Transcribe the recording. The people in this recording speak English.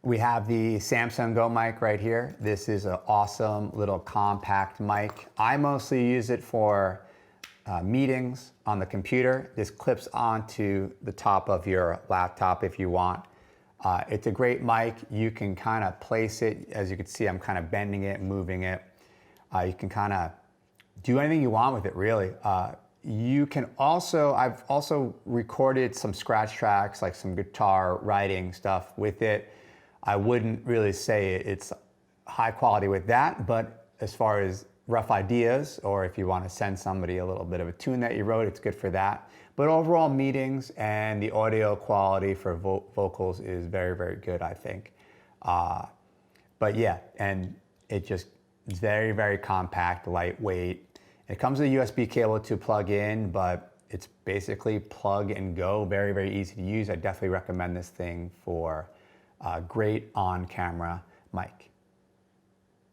We have the Samson Go mic right here. This is an awesome little compact mic. I mostly use it for meetings on the computer. This clips onto the top of your laptop if you want. It's a great mic. You can kind of place it. As you can see, I'm kind of bending it, moving it. You can kind of do anything you want with it, really. You can also, I've also recorded some scratch tracks, like some guitar writing stuff with it. I wouldn't really say it's high quality with that, but as far as rough ideas, or if you want to send somebody a little bit of a tune that you wrote, it's good for that. But overall meetings and the audio quality for vocals is very, very good, I think. But yeah, and it just is very, very compact, lightweight. It comes with a USB cable to plug in, but it's basically plug and go, very, very easy to use. I definitely recommend this thing for a great on-camera mic.